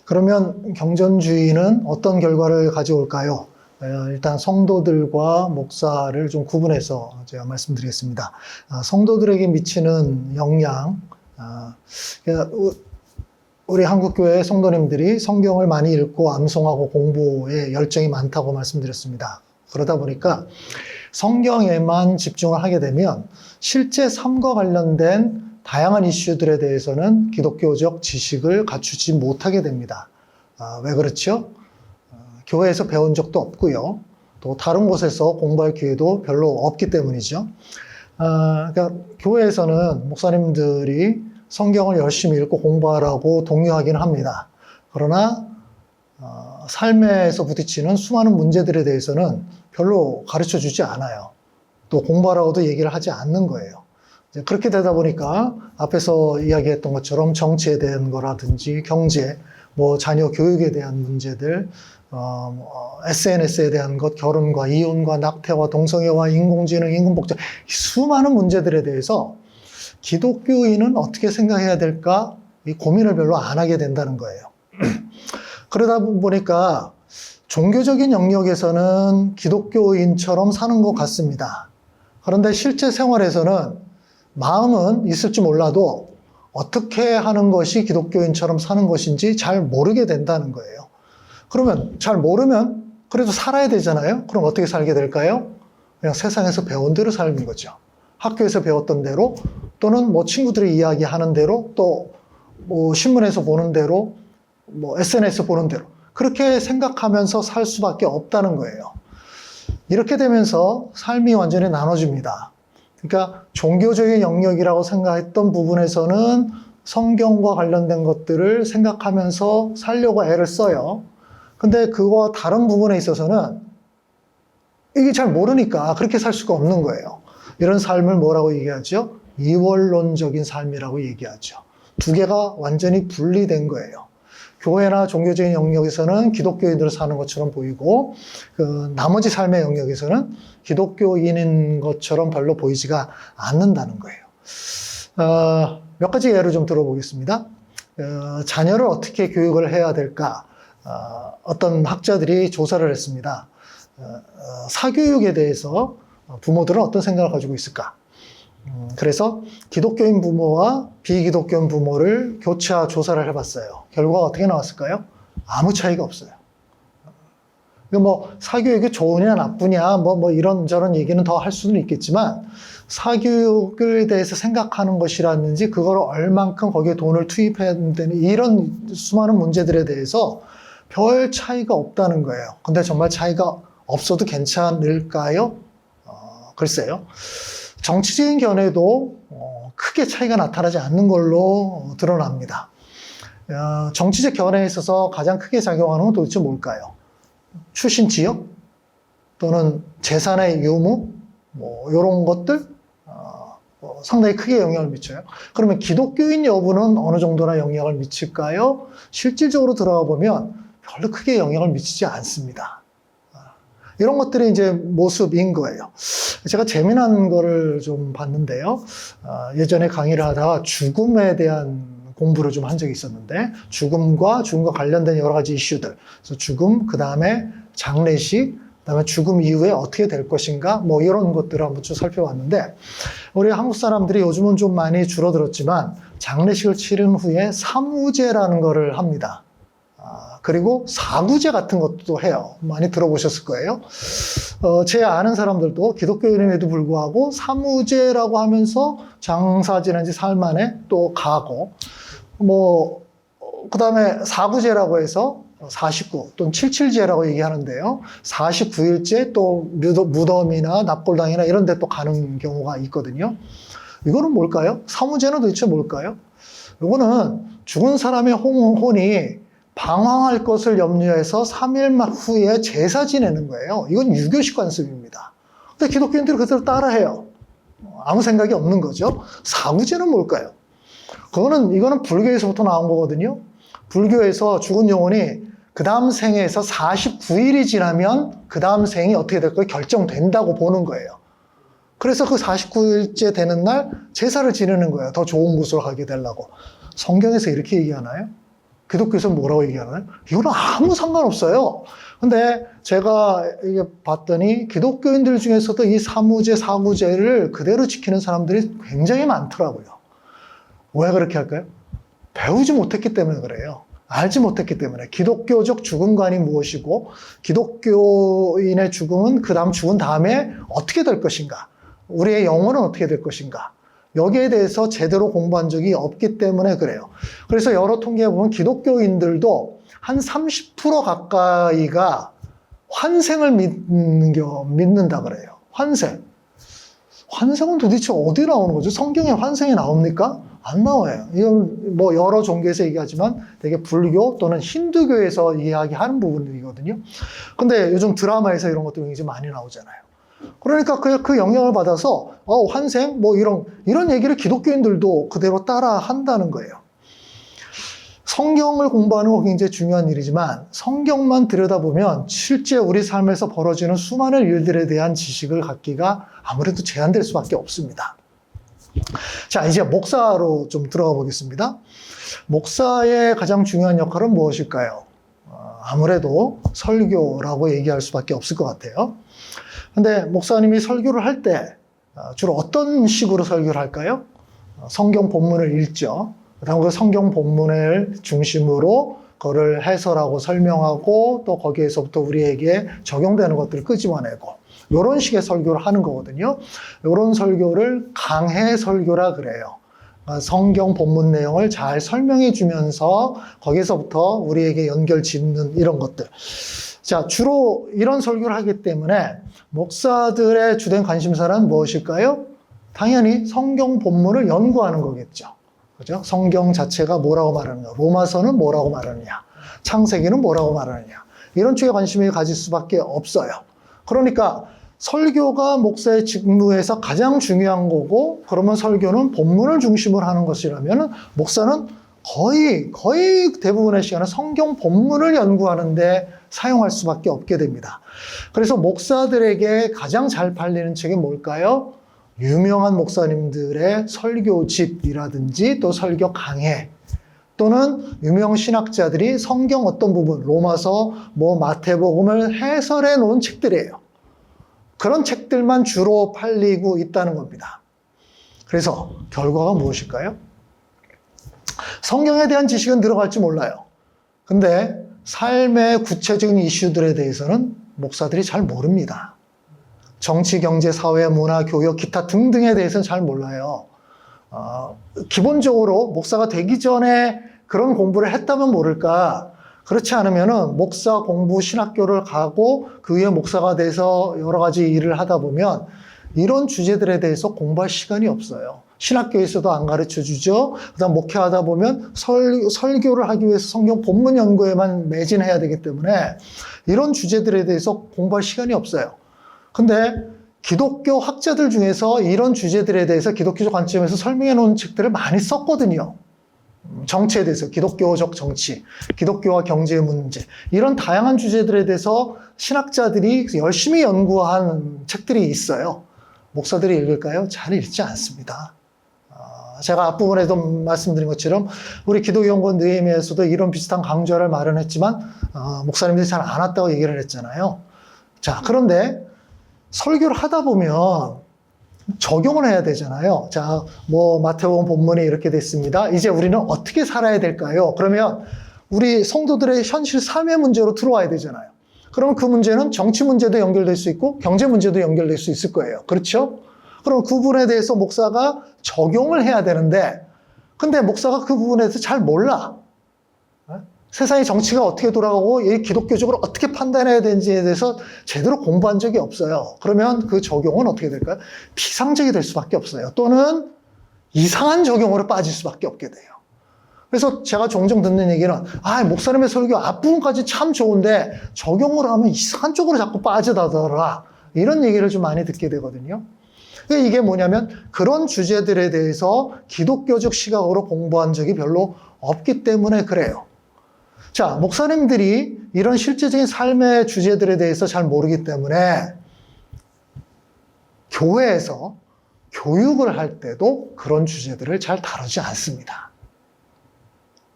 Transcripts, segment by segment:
그러면 경전주의는 어떤 결과를 가져올까요? 일단 성도들과 목사를 좀 구분해서 제가 말씀드리겠습니다. 성도들에게 미치는 영향, 우리 한국교회 성도님들이 성경을 많이 읽고 암송하고 공부에 열정이 많다고 말씀드렸습니다. 그러다 보니까 성경에만 집중을 하게 되면 실제 삶과 관련된 다양한 이슈들에 대해서는 기독교적 지식을 갖추지 못하게 됩니다. 왜 그렇죠? 교회에서 배운 적도 없고요. 또 다른 곳에서 공부할 기회도 별로 없기 때문이죠. 그러니까 교회에서는 목사님들이 성경을 열심히 읽고 공부하라고 독려하기는 합니다. 그러나 삶에서 부딪히는 수많은 문제들에 대해서는 별로 가르쳐 주지 않아요. 또 공부하라고도 얘기를 하지 않는 거예요. 그렇게 되다 보니까 앞에서 이야기했던 것처럼 정치에 대한 거라든지 경제, 자녀 교육에 대한 문제들, SNS에 대한 것, 결혼과 이혼과 낙태와 동성애와 인공지능, 인공복제, 수많은 문제들에 대해서 기독교인은 어떻게 생각해야 될까? 이 고민을 별로 안 하게 된다는 거예요. 그러다 보니까 종교적인 영역에서는 기독교인처럼 사는 것 같습니다. 그런데 실제 생활에서는 마음은 있을지 몰라도 어떻게 하는 것이 기독교인처럼 사는 것인지 잘 모르게 된다는 거예요. 그러면 잘 모르면 그래도 살아야 되잖아요. 그럼 어떻게 살게 될까요? 그냥 세상에서 배운 대로 살는 거죠. 학교에서 배웠던 대로, 또는 친구들이 이야기하는 대로, 또 신문에서 보는 대로, SNS 보는 대로 그렇게 생각하면서 살 수밖에 없다는 거예요. 이렇게 되면서 삶이 완전히 나눠집니다. 그러니까 종교적인 영역이라고 생각했던 부분에서는 성경과 관련된 것들을 생각하면서 살려고 애를 써요. 근데 그와 다른 부분에 있어서는 이게 잘 모르니까 그렇게 살 수가 없는 거예요. 이런 삶을 뭐라고 얘기하죠? 이원론적인 삶이라고 얘기하죠. 두 개가 완전히 분리된 거예요. 교회나 종교적인 영역에서는 기독교인으로 사는 것처럼 보이고, 나머지 삶의 영역에서는 기독교인인 것처럼 별로 보이지가 않는다는 거예요. 몇 가지 예를 좀 들어보겠습니다. 자녀를 어떻게 교육을 해야 될까? 어떤 학자들이 조사를 했습니다. 사교육에 대해서 부모들은 어떤 생각을 가지고 있을까? 그래서 기독교인 부모와 비기독교인 부모를 교차 조사를 해봤어요. 결과가 어떻게 나왔을까요? 아무 차이가 없어요. 사교육이 좋으냐 나쁘냐 이런저런 얘기는 더 할 수는 있겠지만, 사교육에 대해서 생각하는 것이라든지 그걸 얼만큼 거기에 돈을 투입해야 되는 이런 수많은 문제들에 대해서 별 차이가 없다는 거예요. 근데 정말 차이가 없어도 괜찮을까요? 글쎄요. 정치적인 견해도 크게 차이가 나타나지 않는 걸로 드러납니다. 정치적 견해에 있어서 가장 크게 작용하는 건 도대체 뭘까요? 출신 지역? 또는 재산의 유무? 이런 것들? 상당히 크게 영향을 미쳐요. 그러면 기독교인 여부는 어느 정도나 영향을 미칠까요? 실질적으로 들어가 보면 별로 크게 영향을 미치지 않습니다. 이런 것들이 이제 모습인 거예요. 제가 재미난 거를 좀 봤는데요. 예전에 강의를 하다가 죽음에 대한 공부를 좀 한 적이 있었는데, 죽음과 관련된 여러 가지 이슈들. 그래서 죽음, 그 다음에 장례식, 그 다음에 죽음 이후에 어떻게 될 것인가, 이런 것들을 한번 쭉 살펴봤는데, 우리 한국 사람들이 요즘은 좀 많이 줄어들었지만, 장례식을 치른 후에 사무제라는 거를 합니다. 그리고 사구제 같은 것도 해요. 많이 들어보셨을 거예요. 제 아는 사람들도 기독교인임에도 불구하고 사무제라고 하면서 장사 지낸 지 사흘 만에 또 가고, 그 다음에 사구제라고 해서 49 또는 77제라고 얘기하는데요. 49일째 또 무덤이나 납골당이나 이런 데 또 가는 경우가 있거든요. 이거는 뭘까요? 사무제는 도대체 뭘까요? 이거는 죽은 사람의 혼이 방황할 것을 염려해서 3일 후에 제사 지내는 거예요. 이건 유교식 관습입니다. 근데 기독교인들이 그대로 따라해요. 아무 생각이 없는 거죠. 사구제는 뭘까요? 이거는 불교에서부터 나온 거거든요. 불교에서 죽은 영혼이 그 다음 생에서 49일이 지나면 그 다음 생이 어떻게 될까 결정된다고 보는 거예요. 그래서 그 49일째 되는 날 제사를 지내는 거예요. 더 좋은 곳으로 가게 되려고. 성경에서 이렇게 얘기하나요? 기독교에서 뭐라고 얘기하나요? 이거는 아무 상관없어요. 근데 제가 이게 봤더니 기독교인들 중에서도 이 사무제, 사구제를 그대로 지키는 사람들이 굉장히 많더라고요. 왜 그렇게 할까요? 배우지 못했기 때문에 그래요. 알지 못했기 때문에. 기독교적 죽음관이 무엇이고, 기독교인의 죽음은 그 다음 죽은 다음에 어떻게 될 것인가, 우리의 영혼은 어떻게 될 것인가, 여기에 대해서 제대로 공부한 적이 없기 때문에 그래요. 그래서 여러 통계에 보면 기독교인들도 한 30% 가까이가 환생을 믿는다 그래요. 환생. 환생은 도대체 어디 나오는 거죠? 성경에 환생이 나옵니까? 안 나와요. 이건 뭐 여러 종교에서 얘기하지만 되게 불교 또는 힌두교에서 이야기하는 부분이거든요. 근데 요즘 드라마에서 이런 것들이 굉장히 많이 나오잖아요. 그러니까 그 영향을 받아서 환생 뭐 이런 얘기를 기독교인들도 그대로 따라 한다는 거예요. 성경을 공부하는 거 굉장히 중요한 일이지만 성경만 들여다보면 실제 우리 삶에서 벌어지는 수많은 일들에 대한 지식을 갖기가 아무래도 제한될 수밖에 없습니다. 자, 이제 목사로 좀 들어가 보겠습니다. 목사의 가장 중요한 역할은 무엇일까요? 아무래도 설교라고 얘기할 수밖에 없을 것 같아요. 근데 목사님이 설교를 할 때 주로 어떤 식으로 설교를 할까요? 성경 본문을 읽죠. 그다음 그 성경 본문을 중심으로 그거를 해설하고 설명하고 또 거기에서부터 우리에게 적용되는 것들을 끄집어내고 이런 식의 설교를 하는 거거든요. 이런 설교를 강해 설교라 그래요. 성경 본문 내용을 잘 설명해 주면서 거기서부터 우리에게 연결 짓는 이런 것들. 자, 주로 이런 설교를 하기 때문에 목사들의 주된 관심사는 무엇일까요? 당연히 성경 본문을 연구하는 거겠죠. 그죠? 성경 자체가 뭐라고 말하느냐, 로마서는 뭐라고 말하느냐, 창세기는 뭐라고 말하느냐, 이런 쪽에 관심을 가질 수밖에 없어요. 그러니까 설교가 목사의 직무에서 가장 중요한 거고, 그러면 설교는 본문을 중심으로 하는 것이라면 목사는 거의 대부분의 시간은 성경 본문을 연구하는데 사용할 수밖에 없게 됩니다. 그래서 목사들에게 가장 잘 팔리는 책이 뭘까요? 유명한 목사님들의 설교집이라든지 또 설교 강해, 또는 유명 신학자들이 성경 어떤 부분, 로마서, 마태복음을 해설해 놓은 책들이에요. 그런 책들만 주로 팔리고 있다는 겁니다. 그래서 결과가 무엇일까요? 성경에 대한 지식은 들어갈지 몰라요. 근데 삶의 구체적인 이슈들에 대해서는 목사들이 잘 모릅니다. 정치, 경제, 사회, 문화, 교육, 기타 등등에 대해서는 잘 몰라요. 기본적으로 목사가 되기 전에 그런 공부를 했다면 모를까. 그렇지 않으면은 목사 공부 신학교를 가고 그 후에 목사가 돼서 여러 가지 일을 하다 보면 이런 주제들에 대해서 공부할 시간이 없어요. 신학교에서도 안 가르쳐 주죠. 그다음 목회하다 보면 설교를 하기 위해서 성경 본문 연구에만 매진해야 되기 때문에 이런 주제들에 대해서 공부할 시간이 없어요. 근데 기독교 학자들 중에서 이런 주제들에 대해서 기독교적 관점에서 설명해 놓은 책들을 많이 썼거든요. 정치에 대해서, 기독교적 정치, 기독교와 경제의 문제, 이런 다양한 주제들에 대해서 신학자들이 열심히 연구한 책들이 있어요. 목사들이 읽을까요? 잘 읽지 않습니다. 제가 앞부분에도 말씀드린 것처럼 우리 기독연구원 느헤미야에서도 이런 비슷한 강좌를 마련했지만 목사님들이 잘 안 왔다고 얘기를 했잖아요. 자, 그런데 설교를 하다 보면 적용을 해야 되잖아요. 자, 마태복음 본문에 이렇게 됐습니다. 이제 우리는 어떻게 살아야 될까요? 그러면 우리 성도들의 현실 삶의 문제로 들어와야 되잖아요. 그러면 그 문제는 정치 문제도 연결될 수 있고 경제 문제도 연결될 수 있을 거예요. 그렇죠? 그럼 그 부분에 대해서 목사가 적용을 해야 되는데, 근데 목사가 그 부분에 대해서 잘 몰라. 세상의 정치가 어떻게 돌아가고 기독교적으로 어떻게 판단해야 되는지에 대해서 제대로 공부한 적이 없어요. 그러면 그 적용은 어떻게 될까요? 피상적이 될 수밖에 없어요. 또는 이상한 적용으로 빠질 수밖에 없게 돼요. 그래서 제가 종종 듣는 얘기는 목사님의 설교 앞부분까지 참 좋은데 적용을 하면 이상한 쪽으로 자꾸 빠져나더라, 이런 얘기를 좀 많이 듣게 되거든요. 이게 뭐냐면 그런 주제들에 대해서 기독교적 시각으로 공부한 적이 별로 없기 때문에 그래요. 자, 목사님들이 이런 실제적인 삶의 주제들에 대해서 잘 모르기 때문에 교회에서 교육을 할 때도 그런 주제들을 잘 다루지 않습니다.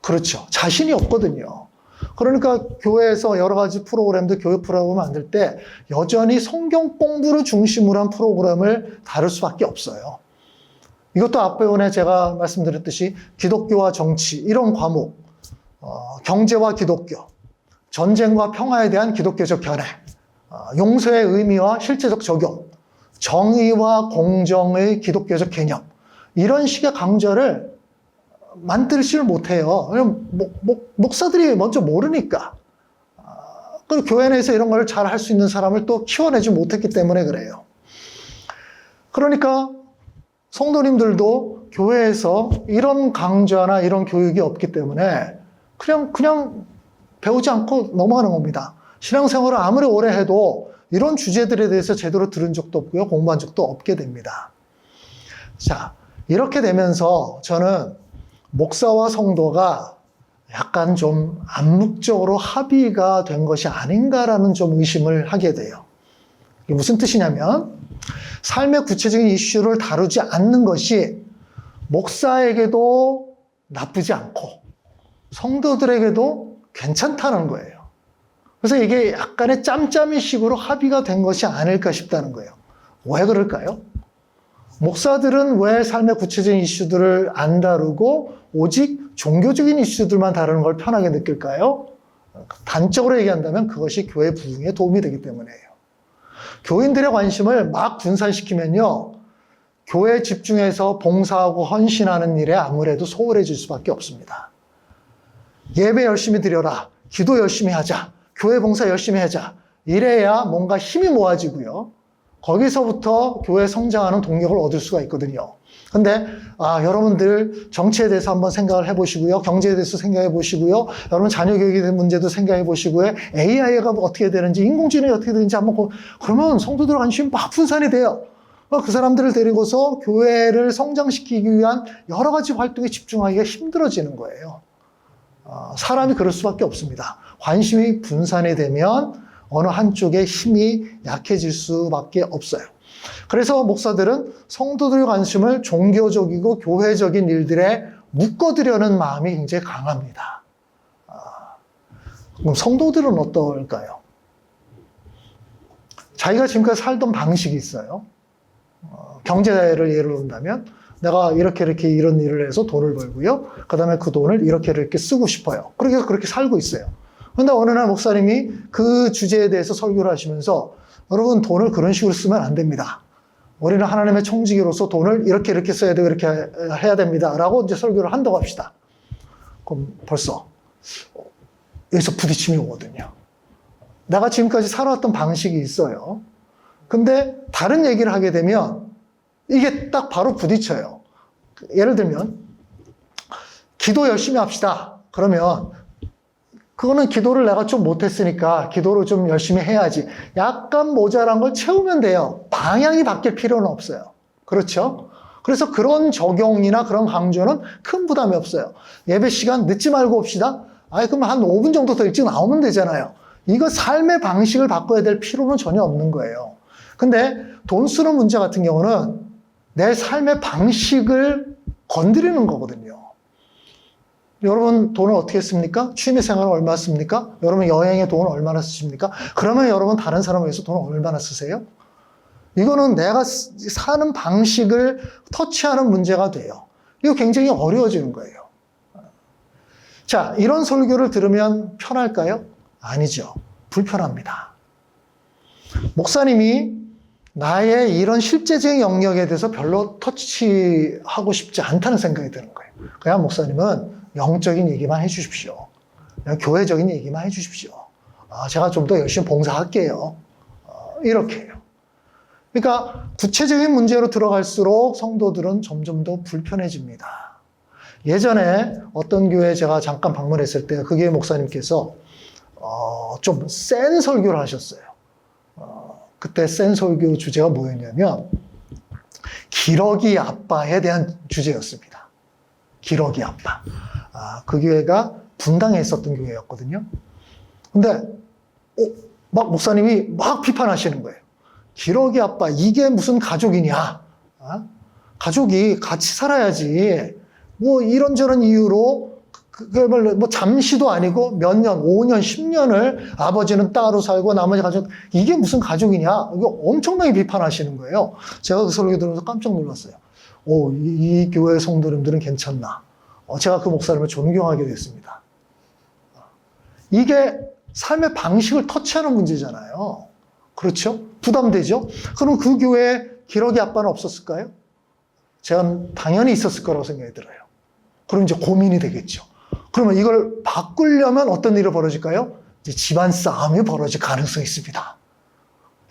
그렇죠. 자신이 없거든요. 그러니까 교회에서 여러 가지 프로그램들, 교육 프로그램을 만들 때 여전히 성경 공부를 중심으로 한 프로그램을 다룰 수밖에 없어요. 이것도 앞부분에 제가 말씀드렸듯이 기독교와 정치, 이런 과목, 경제와 기독교, 전쟁과 평화에 대한 기독교적 견해, 용서의 의미와 실제적 적용, 정의와 공정의 기독교적 개념, 이런 식의 강좌를 만들지를 못해요. 목사들이 먼저 모르니까. 그리고 교회 내에서 이런 걸 잘 할 수 있는 사람을 또 키워내지 못했기 때문에 그래요. 그러니까 성도님들도 교회에서 이런 강좌나 이런 교육이 없기 때문에 그냥 배우지 않고 넘어가는 겁니다. 신앙생활을 아무리 오래 해도 이런 주제들에 대해서 제대로 들은 적도 없고요. 공부한 적도 없게 됩니다. 자, 이렇게 되면서 저는 목사와 성도가 약간 좀 암묵적으로 합의가 된 것이 아닌가라는 좀 의심을 하게 돼요. 이게 무슨 뜻이냐면 삶의 구체적인 이슈를 다루지 않는 것이 목사에게도 나쁘지 않고 성도들에게도 괜찮다는 거예요. 그래서 이게 약간의 짬짬이식으로 합의가 된 것이 아닐까 싶다는 거예요. 왜 그럴까요? 목사들은 왜 삶의 구체적인 이슈들을 안 다루고 오직 종교적인 이슈들만 다루는 걸 편하게 느낄까요? 단적으로 얘기한다면 그것이 교회 부흥에 도움이 되기 때문이에요. 교인들의 관심을 막 분산시키면요, 교회에 집중해서 봉사하고 헌신하는 일에 아무래도 소홀해질 수밖에 없습니다. 예배 열심히 드려라, 기도 열심히 하자, 교회 봉사 열심히 하자, 이래야 뭔가 힘이 모아지고요, 거기서부터 교회 성장하는 동력을 얻을 수가 있거든요. 근데 여러분들 정치에 대해서 한번 생각을 해보시고요, 경제에 대해서 생각해 보시고요, 여러분 자녀 교육에 대한 문제도 생각해 보시고요, AI가 어떻게 되는지, 인공지능이 어떻게 되는지 한번 그러면 성도들 관심이 막 분산이 돼요. 그 사람들을 데리고서 교회를 성장시키기 위한 여러 가지 활동에 집중하기가 힘들어지는 거예요. 사람이 그럴 수밖에 없습니다. 관심이 분산이 되면 어느 한쪽의 힘이 약해질 수밖에 없어요. 그래서 목사들은 성도들의 관심을 종교적이고 교회적인 일들에 묶어두려는 마음이 굉장히 강합니다. 그럼 성도들은 어떨까요? 자기가 지금까지 살던 방식이 있어요. 경제를 예를 든다면 내가 이렇게 이런 일을 해서 돈을 벌고요, 그 다음에 그 돈을 이렇게 쓰고 싶어요. 그렇게 살고 있어요. 그런데 어느 날 목사님이 그 주제에 대해서 설교를 하시면서 여러분, 돈을 그런 식으로 쓰면 안 됩니다. 우리는 하나님의 청지기로서 돈을 이렇게 써야 되고 이렇게 해야 됩니다. 라고 이제 설교를 한다고 합시다. 그럼 벌써 여기서 부딪힘이 오거든요. 내가 지금까지 살아왔던 방식이 있어요. 근데 다른 얘기를 하게 되면 이게 딱 바로 부딪혀요. 예를 들면 기도 열심히 합시다. 그러면 그거는 기도를 내가 좀 못했으니까 기도를 좀 열심히 해야지. 약간 모자란 걸 채우면 돼요. 방향이 바뀔 필요는 없어요. 그렇죠? 그래서 그런 적용이나 그런 강조는 큰 부담이 없어요. 예배 시간 늦지 말고 옵시다. 그럼 한 5분 정도 더 일찍 나오면 되잖아요. 이거 삶의 방식을 바꿔야 될 필요는 전혀 없는 거예요. 근데 돈 쓰는 문제 같은 경우는 내 삶의 방식을 건드리는 거거든요. 여러분 돈을 어떻게 씁니까? 취미생활을 얼마 씁니까? 여러분 여행에 돈을 얼마나 쓰십니까? 그러면 여러분 다른 사람을 위해서 돈을 얼마나 쓰세요? 이거는 내가 사는 방식을 터치하는 문제가 돼요. 이거 굉장히 어려워지는 거예요. 자, 이런 설교를 들으면 편할까요? 아니죠. 불편합니다. 목사님이 나의 이런 실제적인 영역에 대해서 별로 터치하고 싶지 않다는 생각이 드는 거예요. 그냥 목사님은 영적인 얘기만 해주십시오. 그냥 교회적인 얘기만 해주십시오. 제가 좀 더 열심히 봉사할게요. 이렇게 해요. 그러니까 구체적인 문제로 들어갈수록 성도들은 점점 더 불편해집니다. 예전에 어떤 교회 제가 잠깐 방문했을 때 그 교회 목사님께서 좀 센 설교를 하셨어요. 그때 센 설교 주제가 뭐였냐면 기러기 아빠에 대한 주제였습니다. 기러기 아빠. 그 교회가 분당에 있었던 교회였거든요. 근데 막 목사님이 막 비판하시는 거예요. 기러기 아빠, 이게 무슨 가족이냐? 가족이 같이 살아야지. 뭐 이런저런 이유로 그걸 뭐 잠시도 아니고 몇 년, 5년, 10년을 아버지는 따로 살고 나머지 가족, 이게 무슨 가족이냐? 이거 엄청나게 비판하시는 거예요. 제가 그 설교 들으면서 깜짝 놀랐어요. 이 교회 성도님들은 괜찮나? 제가 그 목사님을 존경하게 됐습니다. 이게 삶의 방식을 터치하는 문제잖아요. 그렇죠? 부담되죠? 그럼 그 교회에 기러기 아빠는 없었을까요? 제가 당연히 있었을 거라고 생각이 들어요. 그럼 이제 고민이 되겠죠. 그러면 이걸 바꾸려면 어떤 일이 벌어질까요? 이제 집안 싸움이 벌어질 가능성이 있습니다.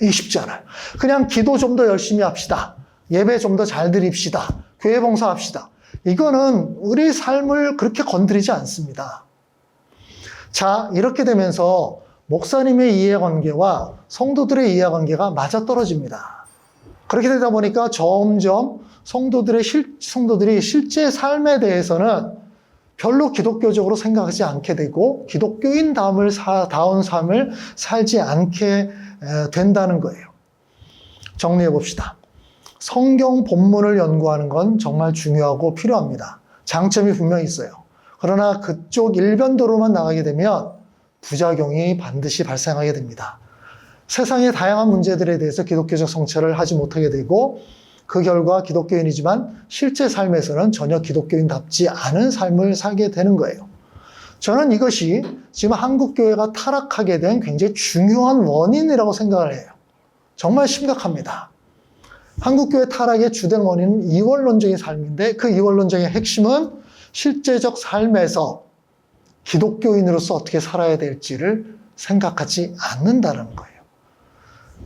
이게 쉽지 않아요. 그냥 기도 좀 더 열심히 합시다. 예배 좀 더 잘 드립시다. 교회 봉사합시다. 이거는 우리 삶을 그렇게 건드리지 않습니다. 자, 이렇게 되면서 목사님의 이해관계와 성도들의 이해관계가 맞아떨어집니다. 그렇게 되다 보니까 점점 성도들이 실제 삶에 대해서는 별로 기독교적으로 생각하지 않게 되고 기독교인다운 삶을 살지 않게 된다는 거예요. 정리해 봅시다. 성경 본문을 연구하는 건 정말 중요하고 필요합니다. 장점이 분명히 있어요. 그러나 그쪽 일변도로만 나가게 되면 부작용이 반드시 발생하게 됩니다. 세상의 다양한 문제들에 대해서 기독교적 성찰을 하지 못하게 되고 그 결과 기독교인이지만 실제 삶에서는 전혀 기독교인답지 않은 삶을 살게 되는 거예요. 저는 이것이 지금 한국교회가 타락하게 된 굉장히 중요한 원인이라고 생각을 해요. 정말 심각합니다. 한국교회 타락의 주된 원인은 이원론적인 삶인데 그 이원론적인 핵심은 실제적 삶에서 기독교인으로서 어떻게 살아야 될지를 생각하지 않는다는 거예요.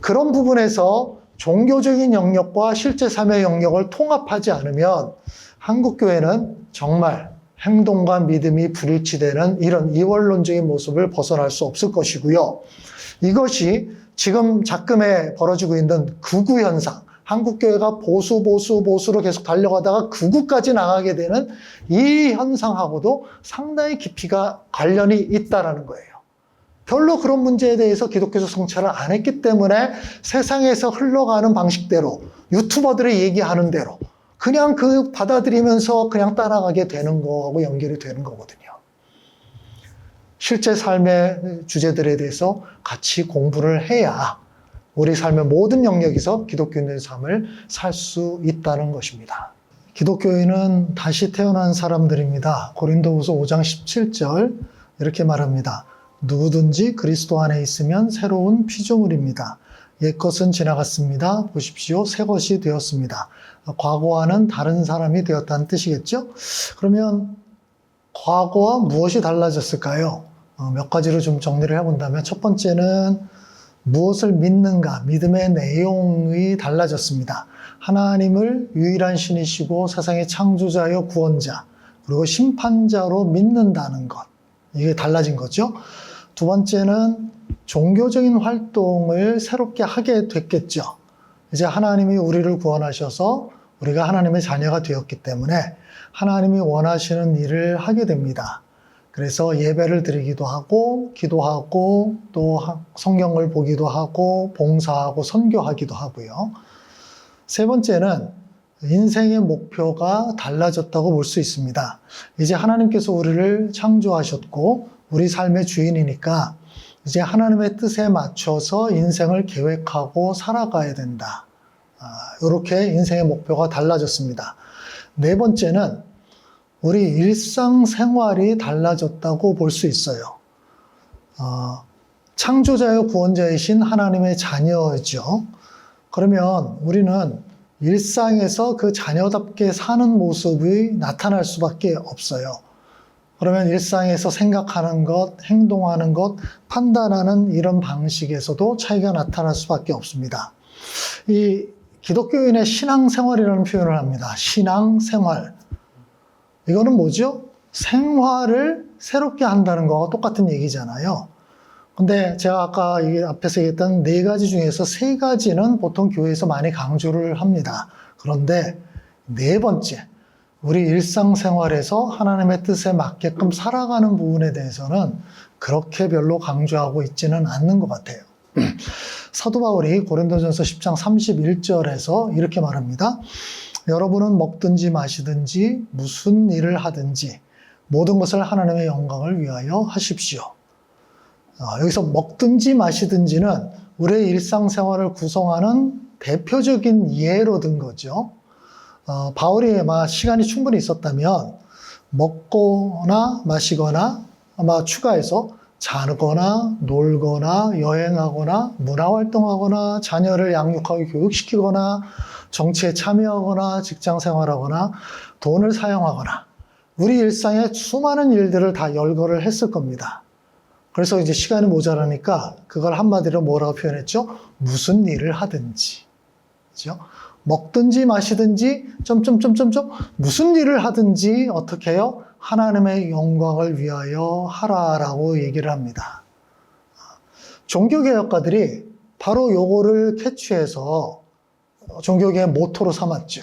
그런 부분에서 종교적인 영역과 실제 삶의 영역을 통합하지 않으면 한국교회는 정말 행동과 믿음이 불일치되는 이런 이원론적인 모습을 벗어날 수 없을 것이고요. 이것이 지금 작금에 벌어지고 있는 극우 현상, 한국교회가 보수로 계속 달려가다가 극우까지 나가게 되는 이 현상하고도 상당히 깊이가 관련이 있다는 거예요. 별로 그런 문제에 대해서 기독교적 성찰을 안 했기 때문에 세상에서 흘러가는 방식대로 유튜버들이 얘기하는 대로 그냥 그 받아들이면서 그냥 따라가게 되는 거하고 연결이 되는 거거든요. 실제 삶의 주제들에 대해서 같이 공부를 해야 우리 삶의 모든 영역에서 기독교인의 삶을 살 수 있다는 것입니다. 기독교인은 다시 태어난 사람들입니다. 고린도후서 5장 17절 이렇게 말합니다. 누구든지 그리스도 안에 있으면 새로운 피조물입니다. 옛것은 지나갔습니다. 보십시오. 새것이 되었습니다. 과거와는 다른 사람이 되었다는 뜻이겠죠? 그러면 과거와 무엇이 달라졌을까요? 몇 가지로 좀 정리를 해본다면 첫 번째는 무엇을 믿는가, 믿음의 내용이 달라졌습니다. 하나님을 유일한 신이시고 세상의 창조자여 구원자, 그리고 심판자로 믿는다는 것. 이게 달라진 거죠. 두 번째는 종교적인 활동을 새롭게 하게 됐겠죠. 이제 하나님이 우리를 구원하셔서 우리가 하나님의 자녀가 되었기 때문에 하나님이 원하시는 일을 하게 됩니다. 그래서 예배를 드리기도 하고 기도하고 또 성경을 보기도 하고 봉사하고 선교하기도 하고요. 세 번째는 인생의 목표가 달라졌다고 볼 수 있습니다. 이제 하나님께서 우리를 창조하셨고 우리 삶의 주인이니까 이제 하나님의 뜻에 맞춰서 인생을 계획하고 살아가야 된다. 이렇게 인생의 목표가 달라졌습니다. 네 번째는 우리 일상생활이 달라졌다고 볼 수 있어요. 창조자여 구원자이신 하나님의 자녀죠. 그러면 우리는 일상에서 그 자녀답게 사는 모습이 나타날 수밖에 없어요. 그러면 일상에서 생각하는 것, 행동하는 것, 판단하는 이런 방식에서도 차이가 나타날 수밖에 없습니다. 이 기독교인의 신앙생활이라는 표현을 합니다. 신앙생활. 이거는 뭐죠? 생활을 새롭게 한다는 거와 똑같은 얘기잖아요. 근데 제가 아까 앞에서 얘기했던 네 가지 중에서 세 가지는 보통 교회에서 많이 강조를 합니다. 그런데 네 번째, 우리 일상생활에서 하나님의 뜻에 맞게끔 살아가는 부분에 대해서는 그렇게 별로 강조하고 있지는 않는 것 같아요. 사도 바울이 고린도전서 10장 31절에서 이렇게 말합니다. 여러분은 먹든지 마시든지 무슨 일을 하든지 모든 것을 하나님의 영광을 위하여 하십시오. 여기서 먹든지 마시든지는 우리의 일상생활을 구성하는 대표적인 예로 든 거죠. 바울이 아마 시간이 충분히 있었다면 먹거나 마시거나 아마 추가해서 자거나 놀거나 여행하거나 문화활동하거나 자녀를 양육하고 교육시키거나 정치에 참여하거나 직장생활하거나 돈을 사용하거나 우리 일상의 수많은 일들을 다 열거를 했을 겁니다. 그래서 이제 시간이 모자라니까 그걸 한마디로 뭐라고 표현했죠? 무슨 일을 하든지. 그죠? 먹든지 마시든지 무슨 일을 하든지 어떻게 해요? 하나님의 영광을 위하여 하라라고 얘기를 합니다. 종교개혁가들이 바로 요거를 캐치해서 종교개혁의 모토로 삼았죠.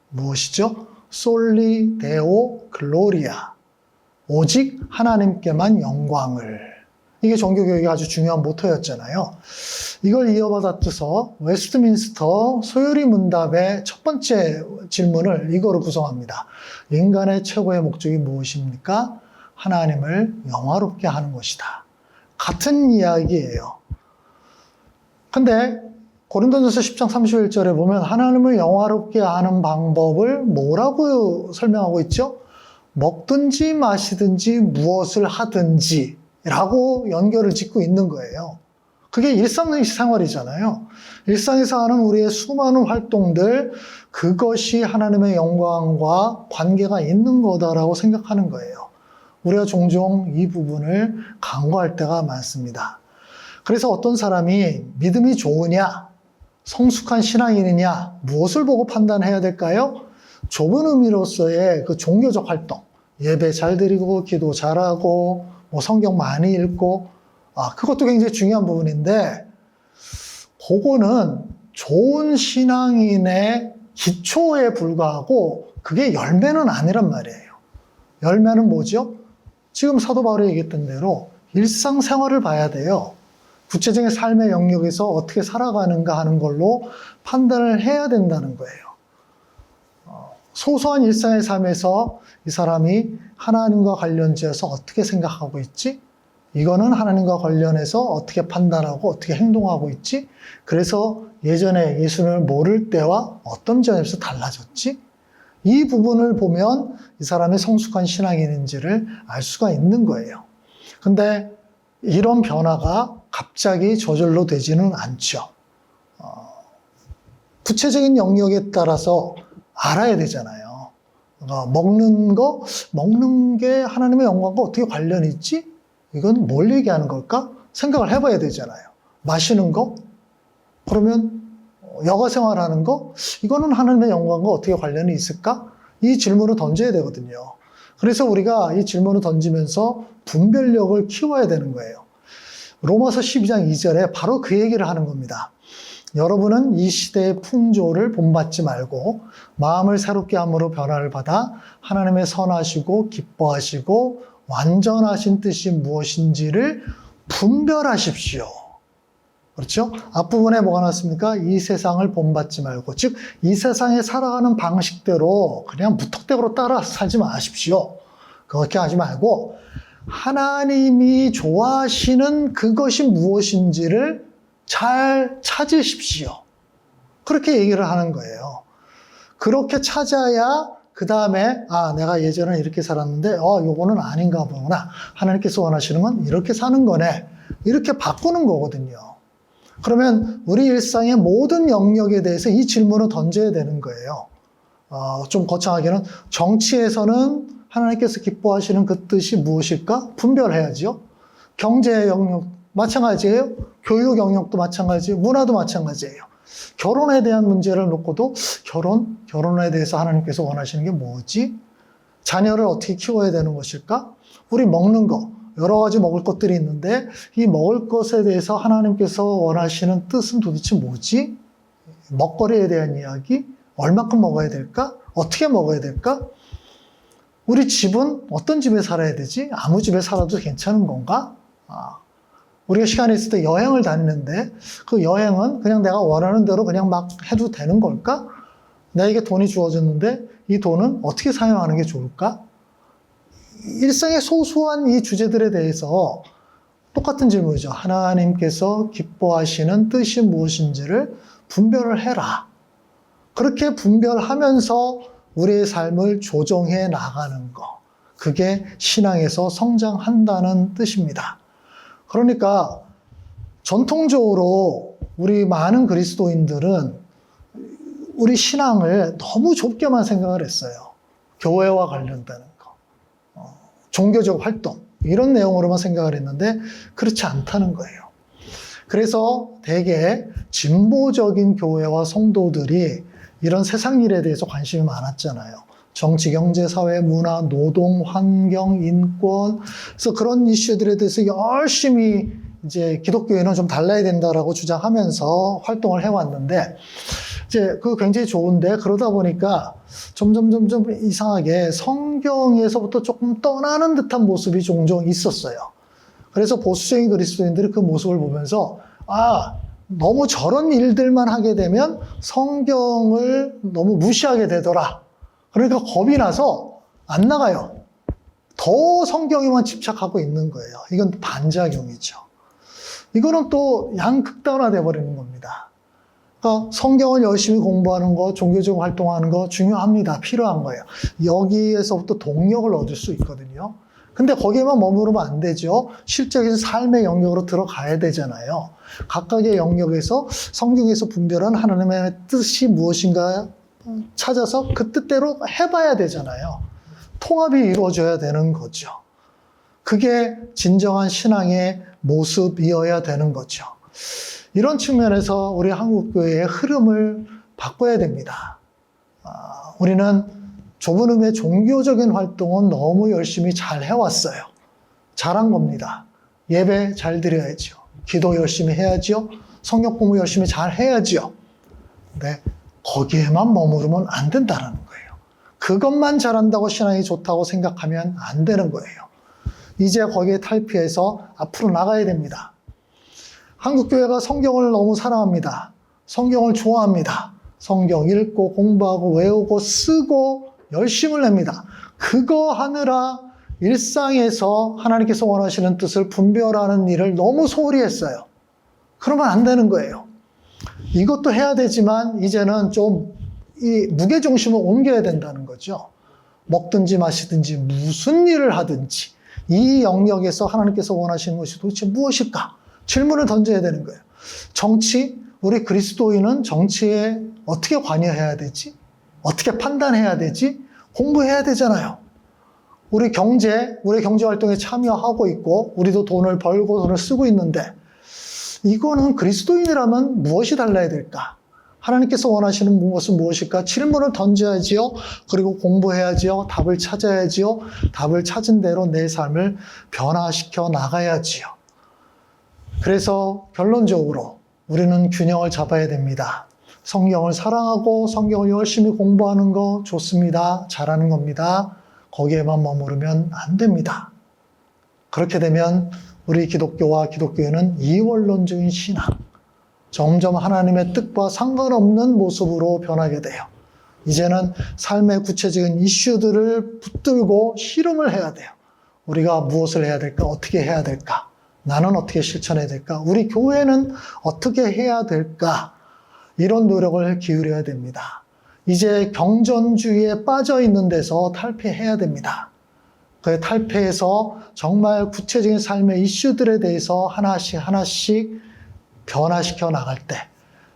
무엇이죠? 솔리 데오 글로리아. 오직 하나님께만 영광을. 이게 종교개혁의 아주 중요한 모토였잖아요. 이걸 이어받아서 웨스트민스터 소요리 문답의 첫 번째 질문을 이거로 구성합니다. 인간의 최고의 목적이 무엇입니까? 하나님을 영화롭게 하는 것이다. 같은 이야기예요. 근데 고린도전서 10장 31절에 보면 하나님을 영화롭게 하는 방법을 뭐라고 설명하고 있죠? 먹든지 마시든지 무엇을 하든지 라고 연결을 짓고 있는 거예요. 그게 일상생활이잖아요. 일상에서 하는 우리의 수많은 활동들, 그것이 하나님의 영광과 관계가 있는 거다라고 생각하는 거예요. 우리가 종종 이 부분을 간과할 때가 많습니다. 그래서 어떤 사람이 믿음이 좋으냐, 성숙한 신앙인이냐, 무엇을 보고 판단해야 될까요? 좁은 의미로서의 그 종교적 활동, 예배 잘 드리고, 기도 잘하고, 성경 많이 읽고, 그것도 굉장히 중요한 부분인데, 그거는 좋은 신앙인의 기초에 불과하고, 그게 열매는 아니란 말이에요. 열매는 뭐죠? 지금 사도 바울이 얘기했던 대로 일상생활을 봐야 돼요. 구체적인 삶의 영역에서 어떻게 살아가는가 하는 걸로 판단을 해야 된다는 거예요. 소소한 일상의 삶에서 이 사람이 하나님과 관련지어서 어떻게 생각하고 있지? 이거는 하나님과 관련해서 어떻게 판단하고 어떻게 행동하고 있지? 그래서 예전에 예수를 모를 때와 어떤 점에서 달라졌지? 이 부분을 보면 이 사람이 성숙한 신앙인인지를 알 수가 있는 거예요. 근데 이런 변화가 갑자기 저절로 되지는 않죠. 구체적인 영역에 따라서 알아야 되잖아요. 먹는 게 하나님의 영광과 어떻게 관련이 있지? 이건 뭘 얘기하는 걸까? 생각을 해봐야 되잖아요. 마시는 거? 그러면 여가 생활하는 거? 이거는 하나님의 영광과 어떻게 관련이 있을까? 이 질문을 던져야 되거든요. 그래서 우리가 이 질문을 던지면서 분별력을 키워야 되는 거예요. 로마서 12장 2절에 바로 그 얘기를 하는 겁니다. 여러분은 이 시대의 풍조를 본받지 말고 마음을 새롭게 함으로 변화를 받아 하나님의 선하시고 기뻐하시고 완전하신 뜻이 무엇인지를 분별하십시오. 그렇죠? 앞부분에 뭐가 나왔습니까? 이 세상을 본받지 말고, 즉 이 세상에 살아가는 방식대로 그냥 무턱대로 따라 살지 마십시오. 그렇게 하지 말고 하나님이 좋아하시는 그것이 무엇인지를 잘 찾으십시오. 그렇게 얘기를 하는 거예요. 그렇게 찾아야 그 다음에 내가 예전에 이렇게 살았는데 요거는 아닌가 보구나. 하나님께서 원하시는 건 이렇게 사는 거네. 이렇게 바꾸는 거거든요. 그러면 우리 일상의 모든 영역에 대해서 이 질문을 던져야 되는 거예요. 좀 거창하게는 정치에서는 하나님께서 기뻐하시는 그 뜻이 무엇일까? 분별해야죠. 경제 영역 마찬가지예요. 교육 영역도 마찬가지예요. 문화도 마찬가지예요. 결혼에 대한 문제를 놓고도 결혼에 대해서 하나님께서 원하시는 게 뭐지? 자녀를 어떻게 키워야 되는 것일까? 우리 먹는 거, 여러 가지 먹을 것들이 있는데 이 먹을 것에 대해서 하나님께서 원하시는 뜻은 도대체 뭐지? 먹거리에 대한 이야기, 얼마큼 먹어야 될까? 어떻게 먹어야 될까? 우리 집은 어떤 집에 살아야 되지? 아무 집에 살아도 괜찮은 건가? 우리가 시간이 있을 때 여행을 다니는데 그 여행은 그냥 내가 원하는 대로 그냥 막 해도 되는 걸까? 나에게 돈이 주어졌는데 이 돈은 어떻게 사용하는 게 좋을까? 일상의 소소한 이 주제들에 대해서 똑같은 질문이죠. 하나님께서 기뻐하시는 뜻이 무엇인지를 분별을 해라. 그렇게 분별하면서 우리의 삶을 조정해 나가는 거. 그게 신앙에서 성장한다는 뜻입니다. 그러니까 전통적으로 우리 많은 그리스도인들은 우리 신앙을 너무 좁게만 생각을 했어요. 교회와 관련되는 거, 종교적 활동, 이런 내용으로만 생각을 했는데 그렇지 않다는 거예요. 그래서 되게 진보적인 교회와 성도들이 이런 세상 일에 대해서 관심이 많았잖아요. 정치, 경제, 사회, 문화, 노동, 환경, 인권. 그래서 그런 이슈들에 대해서 열심히 이제 기독교회는 좀 달라야 된다라고 주장하면서 활동을 해왔는데, 이제 그거 굉장히 좋은데, 그러다 보니까 점점 이상하게 성경에서부터 조금 떠나는 듯한 모습이 종종 있었어요. 그래서 보수적인 그리스도인들이 그 모습을 보면서, 너무 저런 일들만 하게 되면 성경을 너무 무시하게 되더라. 그러니까 겁이 나서 안 나가요. 더 성경에만 집착하고 있는 거예요. 이건 반작용이죠. 이거는 또 양극단화돼 버리는 겁니다. 그러니까 성경을 열심히 공부하는 거, 종교적 활동하는 거 중요합니다. 필요한 거예요. 여기에서부터 동력을 얻을 수 있거든요. 근데 거기에만 머무르면 안 되죠. 실제적인 삶의 영역으로 들어가야 되잖아요. 각각의 영역에서 성경에서 분별한 하나님의 뜻이 무엇인가 찾아서 그 뜻대로 해봐야 되잖아요. 통합이 이루어져야 되는 거죠. 그게 진정한 신앙의 모습이어야 되는 거죠. 이런 측면에서 우리 한국교회의 흐름을 바꿔야 됩니다. 우리는 좁은 의미의 종교적인 활동은 너무 열심히 잘 해왔어요. 잘한 겁니다. 예배 잘 드려야죠. 기도 열심히 해야죠. 성경 공부 열심히 잘 해야죠. 근데 거기에만 머무르면 안 된다는 거예요. 그것만 잘한다고 신앙이 좋다고 생각하면 안 되는 거예요. 이제 거기에 탈피해서 앞으로 나가야 됩니다. 한국교회가 성경을 너무 사랑합니다. 성경을 좋아합니다. 성경 읽고 공부하고 외우고 쓰고 열심을 냅니다. 그거 하느라 일상에서 하나님께서 원하시는 뜻을 분별하는 일을 너무 소홀히 했어요. 그러면 안 되는 거예요. 이것도 해야 되지만 이제는 좀 이 무게중심을 옮겨야 된다는 거죠. 먹든지 마시든지 무슨 일을 하든지 이 영역에서 하나님께서 원하시는 것이 도대체 무엇일까? 질문을 던져야 되는 거예요. 정치, 우리 그리스도인은 정치에 어떻게 관여해야 되지? 어떻게 판단해야 되지? 공부해야 되잖아요. 우리 경제 활동에 참여하고 있고 우리도 돈을 벌고 돈을 쓰고 있는데 이거는 그리스도인이라면 무엇이 달라야 될까? 하나님께서 원하시는 것은 무엇일까? 질문을 던져야지요. 그리고 공부해야지요. 답을 찾아야지요. 답을 찾은 대로 내 삶을 변화시켜 나가야지요. 그래서 결론적으로 우리는 균형을 잡아야 됩니다. 성경을 사랑하고 성경을 열심히 공부하는 거 좋습니다. 잘하는 겁니다. 거기에만 머무르면 안 됩니다. 그렇게 되면 우리 기독교와 기독교회는 이원론적인 신앙, 점점 하나님의 뜻과 상관없는 모습으로 변하게 돼요. 이제는 삶의 구체적인 이슈들을 붙들고 실험을 해야 돼요. 우리가 무엇을 해야 될까? 어떻게 해야 될까? 나는 어떻게 실천해야 될까? 우리 교회는 어떻게 해야 될까? 이런 노력을 기울여야 됩니다. 이제 경전주의에 빠져 있는 데서 탈피해야 됩니다. 그 탈피해서 정말 구체적인 삶의 이슈들에 대해서 하나씩 변화시켜 나갈 때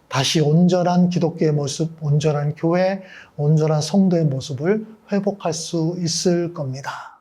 다시 온전한 기독교의 모습, 온전한 교회, 온전한 성도의 모습을 회복할 수 있을 겁니다.